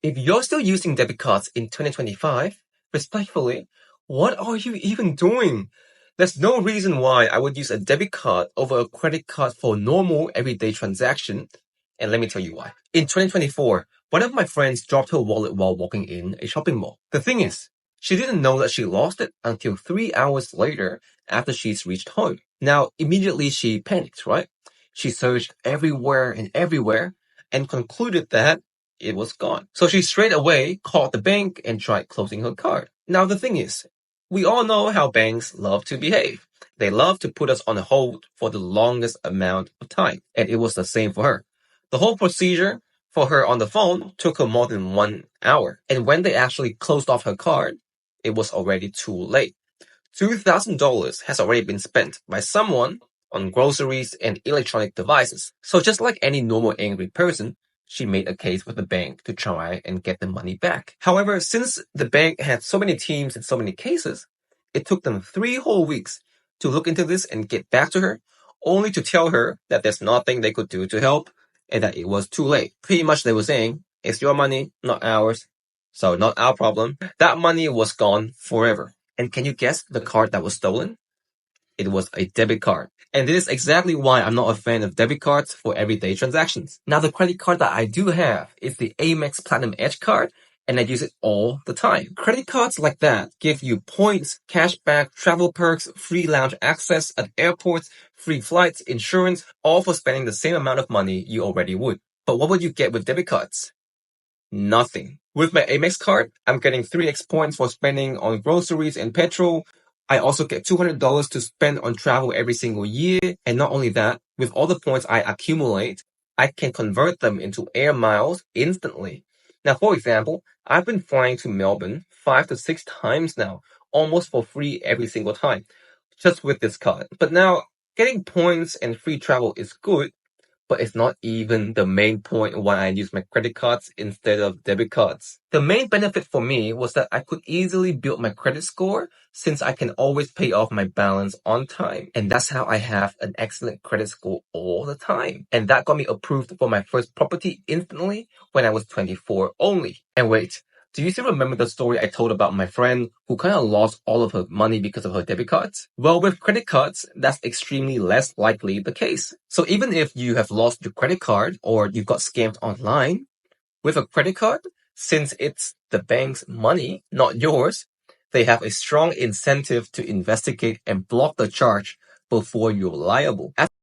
If you're still using debit cards in 2025, respectfully, what are you even doing? There's no reason why I would use a debit card over a credit card for normal everyday transaction. And let me tell you why. In 2024, one of my friends dropped her wallet while walking in a shopping mall. The thing is, she didn't know that she lost it until 3 hours later after she's reached home. Now, immediately she panicked, right? She searched everywhere and concluded that it was gone. So she straight away called the bank and tried closing her card. Now the thing is, we all know how banks love to behave. They love to put us on hold for the longest amount of time. And it was the same for her. The whole procedure for her on the phone took her more than 1 hour. And when they actually closed off her card, it was already too late. $2,000 has already been spent by someone on groceries and electronic devices. So just like any normal angry person, she made a case with the bank to try and get the money back. However, since the bank had so many teams and so many cases, it took them 3 whole weeks to look into this and get back to her, only to tell her that there's nothing they could do to help and that it was too late. Pretty much they were saying, it's your money, not ours, so not our problem. That money was gone forever. And can you guess the card that was stolen? It was a debit card. And this is exactly why I'm not a fan of debit cards for everyday transactions. Now, the credit card that I do have is the Amex Platinum Edge card, and I use it all the time. Credit cards like that give you points, cashback, travel perks, free lounge access at airports, free flights, insurance, all for spending the same amount of money you already would. But what would you get with debit cards? Nothing. With my Amex card, I'm getting 3x points for spending on groceries and petrol. I also get $200 to spend on travel every single year. And not only that, with all the points I accumulate, I can convert them into air miles instantly. Now, for example, I've been flying to Melbourne 5 to 6 times now, almost for free every single time, just with this card. But now, getting points and free travel is good, but it's not even the main point why I use my credit cards instead of debit cards. The main benefit for me was that I could easily build my credit score since I can always pay off my balance on time. And that's how I have an excellent credit score all the time. And that got me approved for my first property instantly when I was 24 only. And wait, do you still remember the story I told about my friend who kind of lost all of her money because of her debit cards? Well, with credit cards, that's extremely less likely the case. So even if you have lost your credit card or you got scammed online, with a credit card, since it's the bank's money, not yours, they have a strong incentive to investigate and block the charge before you're liable.